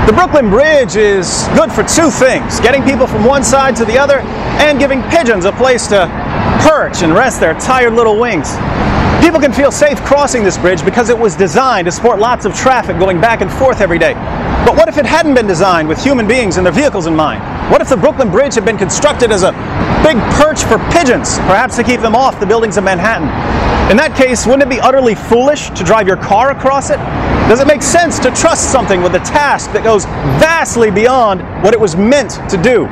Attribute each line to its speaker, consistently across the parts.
Speaker 1: The Brooklyn Bridge is good for two things: getting people from one side to the other and giving pigeons a place to perch and rest their tired little wings. People can feel safe crossing this bridge because it was designed to support lots of traffic going back and forth every day. But what if it hadn't been designed with human beings and their vehicles in mind? What if the Brooklyn Bridge had been constructed as a big perch for pigeons, perhaps to keep them off the buildings of Manhattan? In that case, wouldn't it be utterly foolish to drive your car across it? Does it make sense to trust something with a task that goes vastly beyond what it was meant to do?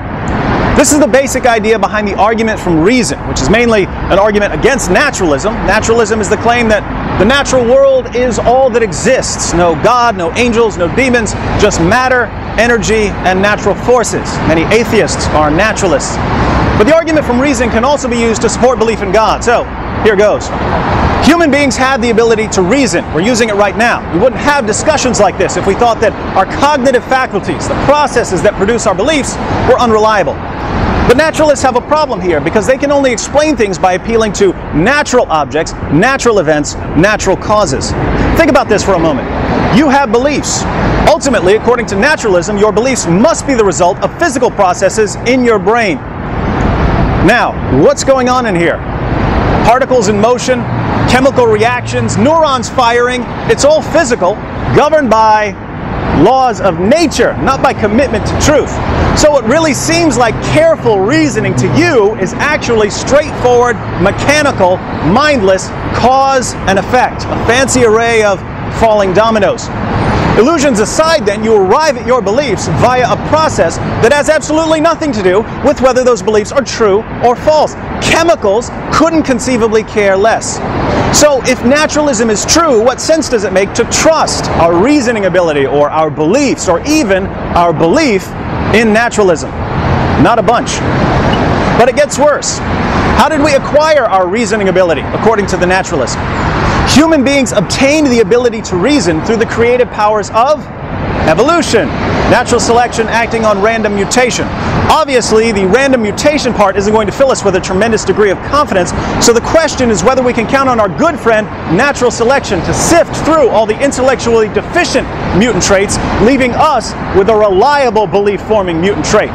Speaker 1: This is the basic idea behind the argument from reason, which is mainly an argument against naturalism. Naturalism is the claim that the natural world is all that exists. No God, no angels, no demons, just matter, energy, and natural forces. Many atheists are naturalists. But the argument from reason can also be used to support belief in God. So, here goes. Human beings have the ability to reason. We're using it right now. We wouldn't have discussions like this if we thought that our cognitive faculties, the processes that produce our beliefs, were unreliable. But naturalists have a problem here because they can only explain things by appealing to natural objects, natural events, natural causes. Think about this for a moment. You have beliefs. Ultimately, according to naturalism, your beliefs must be the result of physical processes in your brain. Now, what's going on in here? Particles in motion, chemical reactions, neurons firing, it's all physical, governed by laws of nature, not by commitment to truth. So what really seems like careful reasoning to you is actually straightforward, mechanical, mindless cause and effect, a fancy array of falling dominoes. Illusions aside, then, you arrive at your beliefs via a process that has absolutely nothing to do with whether those beliefs are true or false. Chemicals couldn't conceivably care less. So if naturalism is true, what sense does it make to trust our reasoning ability or our beliefs or even our belief in naturalism? Not a bunch. But it gets worse. How did we acquire our reasoning ability, according to the naturalist? Human beings obtained the ability to reason through the creative powers of evolution, natural selection acting on random mutation. Obviously, the random mutation part isn't going to fill us with a tremendous degree of confidence, so the question is whether we can count on our good friend, natural selection, to sift through all the intellectually deficient mutant traits, leaving us with a reliable belief-forming mutant trait.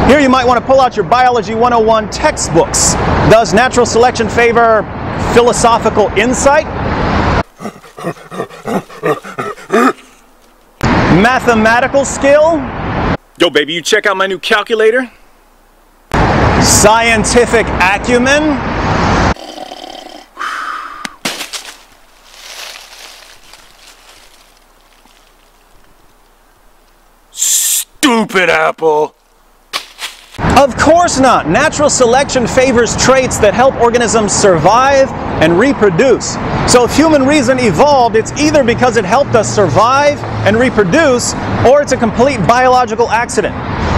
Speaker 1: Here you might want to pull out your Biology 101 textbooks. Does natural selection favor philosophical insight? Mathematical skill?
Speaker 2: Yo, baby, you check out my new calculator?
Speaker 1: Scientific acumen?
Speaker 2: Stupid apple!
Speaker 1: Of course not. Natural selection favors traits that help organisms survive and reproduce. So if human reason evolved, it's either because it helped us survive and reproduce, or it's a complete biological accident.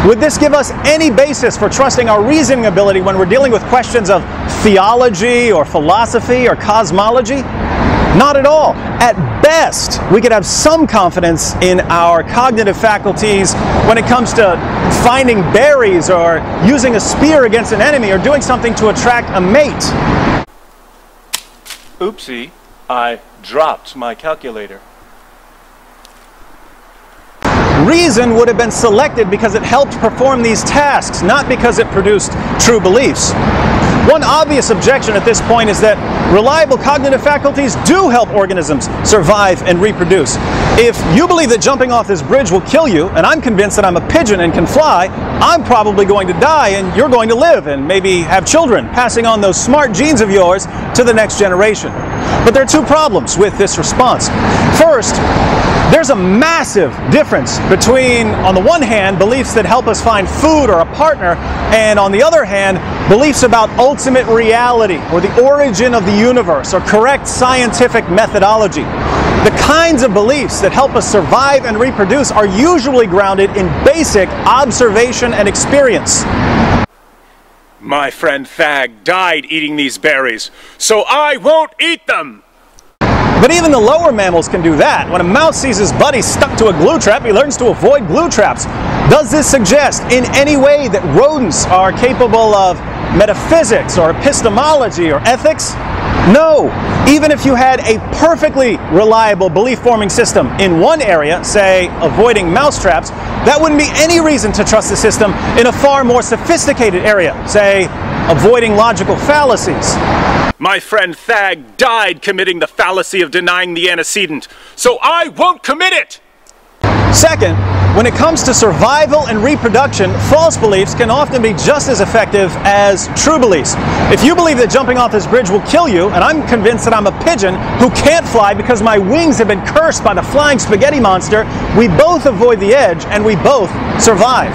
Speaker 1: Would this give us any basis for trusting our reasoning ability when we're dealing with questions of theology or philosophy or cosmology? Not at all. At best, we could have some confidence in our cognitive faculties when it comes to finding berries or using a spear against an enemy or doing something to attract a mate.
Speaker 2: Oopsie, I dropped my calculator.
Speaker 1: Reason would have been selected because it helped perform these tasks, not because it produced true beliefs. One obvious objection at this point is that reliable cognitive faculties do help organisms survive and reproduce. If you believe that jumping off this bridge will kill you, and I'm convinced that I'm a pigeon and can fly, I'm probably going to die and you're going to live and maybe have children, passing on those smart genes of yours to the next generation. But there are two problems with this response. First, there's a massive difference between, on the one hand, beliefs that help us find food or a partner, and on the other hand, beliefs about ultimate reality or the origin of the universe or correct scientific methodology. The kinds of beliefs that help us survive and reproduce are usually grounded in basic observation and experience.
Speaker 2: My friend Fag died eating these berries, so I won't eat them!
Speaker 1: But even the lower mammals can do that. When a mouse sees his buddy stuck to a glue trap, he learns to avoid glue traps. Does this suggest in any way that rodents are capable of metaphysics or epistemology or ethics? No, even if you had a perfectly reliable belief-forming system in one area, say avoiding mousetraps, that wouldn't be any reason to trust the system in a far more sophisticated area, say avoiding logical fallacies.
Speaker 2: My friend Thag died committing the fallacy of denying the antecedent, so I won't commit it!
Speaker 1: Second, when it comes to survival and reproduction, false beliefs can often be just as effective as true beliefs. If you believe that jumping off this bridge will kill you, and I'm convinced that I'm a pigeon who can't fly because my wings have been cursed by the flying spaghetti monster, we both avoid the edge and we both survive.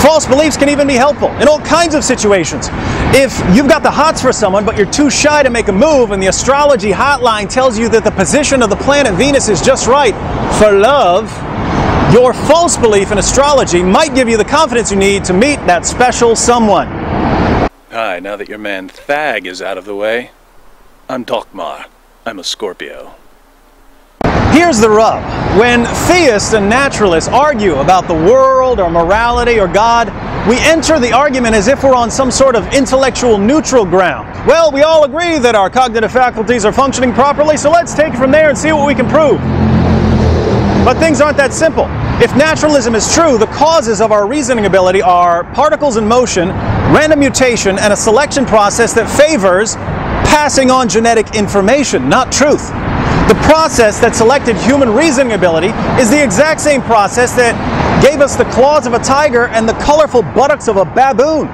Speaker 1: False beliefs can even be helpful in all kinds of situations. If you've got the hots for someone but you're too shy to make a move and the astrology hotline tells you that the position of the planet Venus is just right for love, your false belief in astrology might give you the confidence you need to meet that special someone.
Speaker 2: Hi, now that your man Thag is out of the way, I'm Dokmar. I'm a Scorpio.
Speaker 1: Here's the rub. When theists and naturalists argue about the world or morality or God, we enter the argument as if we're on some sort of intellectual neutral ground. Well, we all agree that our cognitive faculties are functioning properly, so let's take it from there and see what we can prove. But things aren't that simple. If naturalism is true, the causes of our reasoning ability are particles in motion, random mutation, and a selection process that favors passing on genetic information, not truth. The process that selected human reasoning ability is the exact same process that gave us the claws of a tiger and the colorful buttocks of a baboon.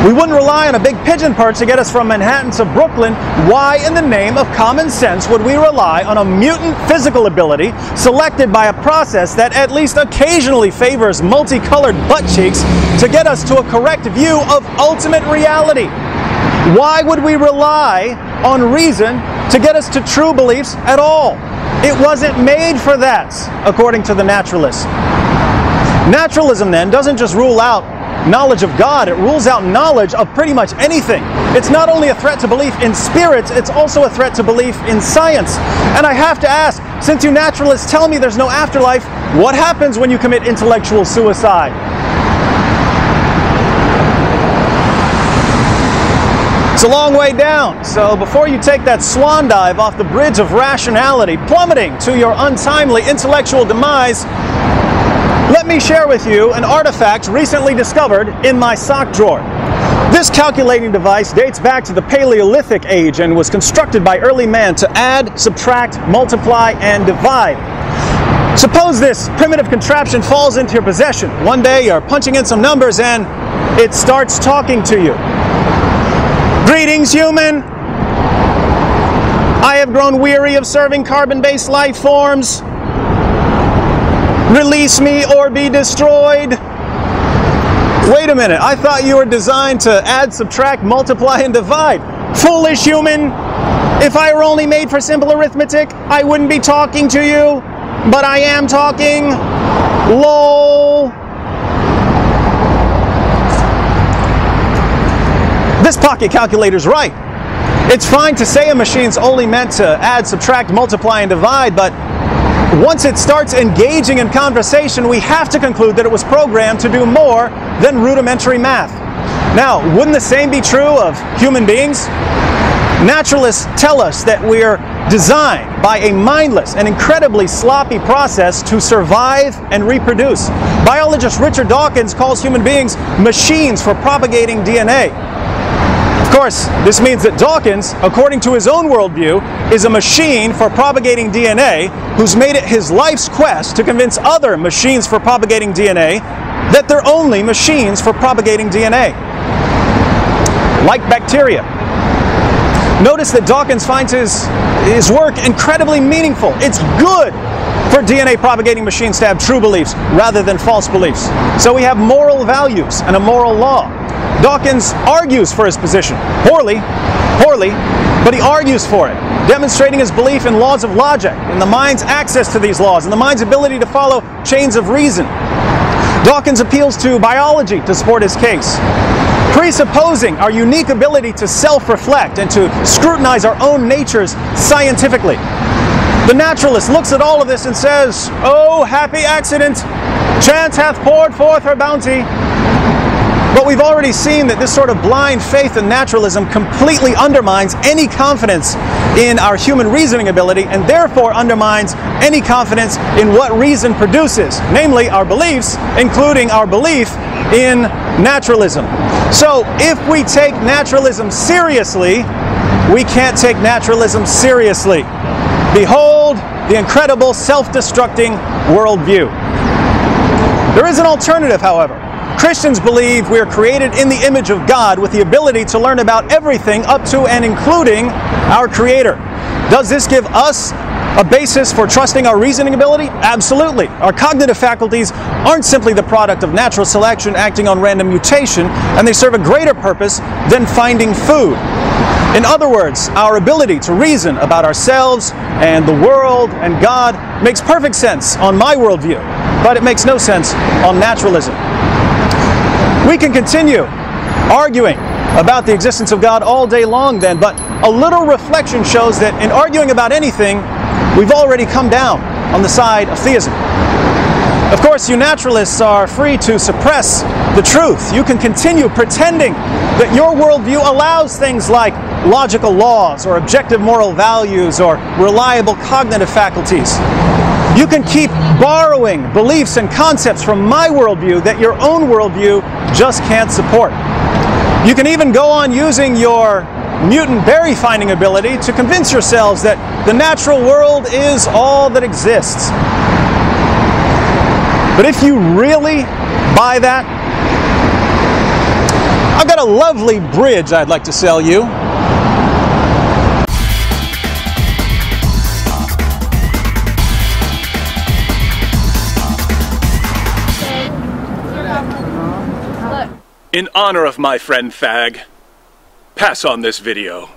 Speaker 1: We wouldn't rely on a big pigeon perch to get us from Manhattan to Brooklyn. Why in the name of common sense would we rely on a mutant physical ability selected by a process that at least occasionally favors multicolored butt cheeks to get us to a correct view of ultimate reality? Why would we rely on reason to get us to true beliefs at all? It wasn't made for that, according to the naturalists. Naturalism, then, doesn't just rule out knowledge of God, it rules out knowledge of pretty much anything. It's not only a threat to belief in spirits, it's also a threat to belief in science. And I have to ask, since you naturalists tell me there's no afterlife, what happens when you commit intellectual suicide? It's a long way down, so before you take that swan dive off the bridge of rationality, plummeting to your untimely intellectual demise, let me share with you an artifact recently discovered in my sock drawer. This calculating device dates back to the Paleolithic age and was constructed by early man to add, subtract, multiply, and divide. Suppose this primitive contraption falls into your possession. One day you're punching in some numbers and it starts talking to you. Greetings, human. I have grown weary of serving carbon-based life forms. Release me or be destroyed. Wait a minute, I thought you were designed to add, subtract, multiply, and divide. Foolish human. If I were only made for simple arithmetic, I wouldn't be talking to you. But I am talking. LOL. This pocket calculator's right. It's fine to say a machine's only meant to add, subtract, multiply, and divide, but once it starts engaging in conversation, we have to conclude that it was programmed to do more than rudimentary math. Now, wouldn't the same be true of human beings? Naturalists tell us that we're designed by a mindless and incredibly sloppy process to survive and reproduce. Biologist Richard Dawkins calls human beings machines for propagating DNA. Of course, this means that Dawkins, according to his own worldview, is a machine for propagating DNA who's made it his life's quest to convince other machines for propagating DNA that they're only machines for propagating DNA. Like bacteria. Notice that Dawkins finds his work incredibly meaningful. It's good for DNA propagating machines to have true beliefs rather than false beliefs. So we have moral values and a moral law. Dawkins argues for his position. Poorly, but he argues for it, demonstrating his belief in laws of logic, in the mind's access to these laws, and the mind's ability to follow chains of reason. Dawkins appeals to biology to support his case, presupposing our unique ability to self-reflect and to scrutinize our own natures scientifically. The naturalist looks at all of this and says, "Oh, happy accident! Chance hath poured forth her bounty." But we've already seen that this sort of blind faith in naturalism completely undermines any confidence in our human reasoning ability, and therefore undermines any confidence in what reason produces, namely our beliefs, including our belief in naturalism. So if we take naturalism seriously, we can't take naturalism seriously. Behold the incredible self-destructing worldview. There is an alternative, however. Christians believe we are created in the image of God with the ability to learn about everything up to and including our Creator. Does this give us a basis for trusting our reasoning ability? Absolutely. Our cognitive faculties aren't simply the product of natural selection acting on random mutation, and they serve a greater purpose than finding food. In other words, our ability to reason about ourselves and the world and God makes perfect sense on my worldview, but it makes no sense on naturalism. We can continue arguing about the existence of God all day long then, but a little reflection shows that in arguing about anything, we've already come down on the side of theism. Of course, you naturalists are free to suppress the truth. You can continue pretending that your worldview allows things like logical laws or objective moral values or reliable cognitive faculties. You can keep borrowing beliefs and concepts from my worldview that your own worldview just can't support. You can even go on using your mutant berry finding ability to convince yourselves that the natural world is all that exists. But if you really buy that, I've got a lovely bridge I'd like to sell you.
Speaker 2: In honor of my friend Fag, pass on this video.